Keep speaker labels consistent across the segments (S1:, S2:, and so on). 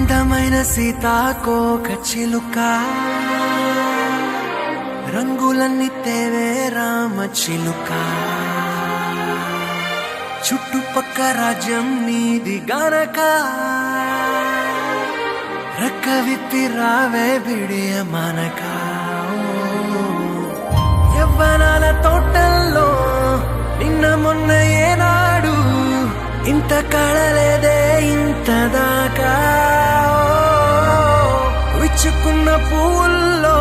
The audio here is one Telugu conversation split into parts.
S1: అందమైన సీతాకోక చిలుక రంగులన్నీ తేవే రామ చిలుక చుట్టుపక్క రాజ్యం నీది గనక రెక్క విప్పి రావే బిడియ మనక యవ్వనాల తోటల్లో నిన్న మొన్న ఏనాడు ఇంత కళలేదే ఇంత దాకా విచ్చుకున్న పువ్వుల్లో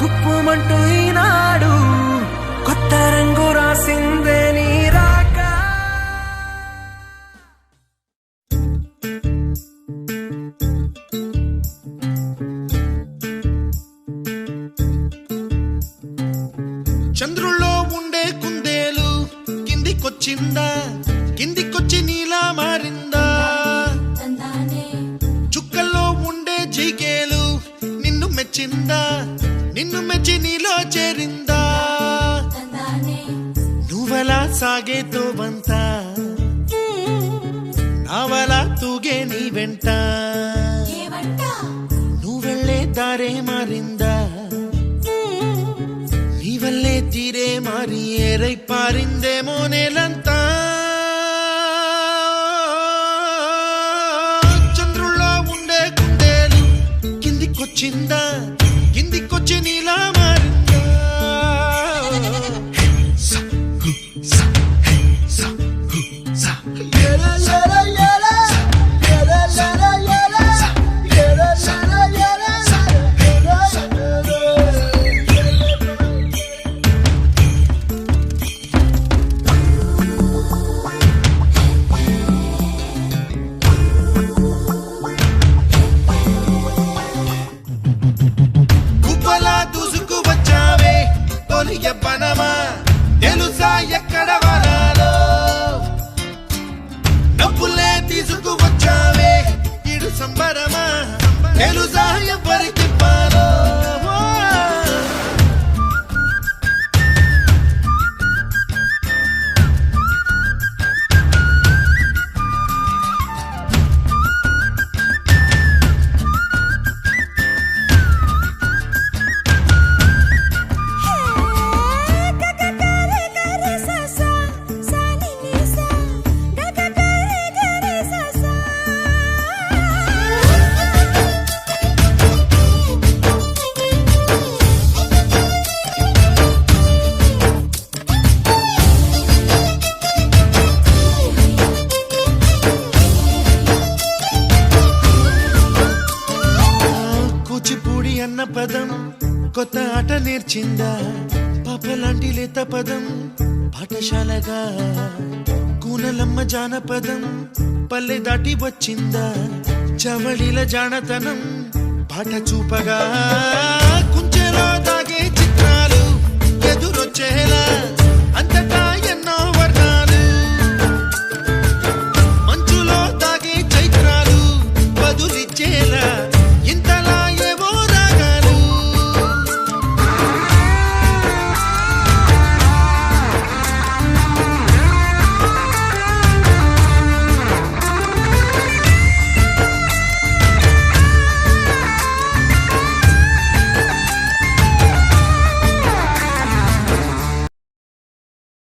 S1: కుప్పుమంటూ ఈనాడు కొత్త రంగు రాసిందే నీ రాక
S2: చంద్రుల్లో ఉండే కుందేలు కిందికొచ్చిందా కిందికొచ్చి నీలా మారిందా చుక్కల్లో ఉండే జిగేలు నిన్ను మెచ్చిందా నిన్ను మెచ్చి నీలో చేరిందా నువ్వలా సాగేతో బంత నావలా తూగే నీ వెంట నువ్వెళ్ళే దారే మారిందా నీ వల్లే తీరే మారి ఏరై పారిందేమో నేలంతా చంద్రుల్లో ఉండే కుందేలు కిందికొచ్చిందా కిందికొచ్చి నీలా మారిందా యవ్వనమా తెలుసా ఎక్కడ వనాలో డబ్బులే తీసుకువచ్చావే ఇడు సంబరమా తెలుసా ఎవరికి పాలో అన్న పదం కొత్త ఆట నేర్చిందా పాపలాంటి లేత పదం పాఠశాలగా కూనలమ్మ జానపదం పల్లె దాటి వచ్చిందా చవళిల జానతనం పాట చూపగా కుంచెలో దాగే చిత్రాలు ఎదురొచ్చేలా అంతటా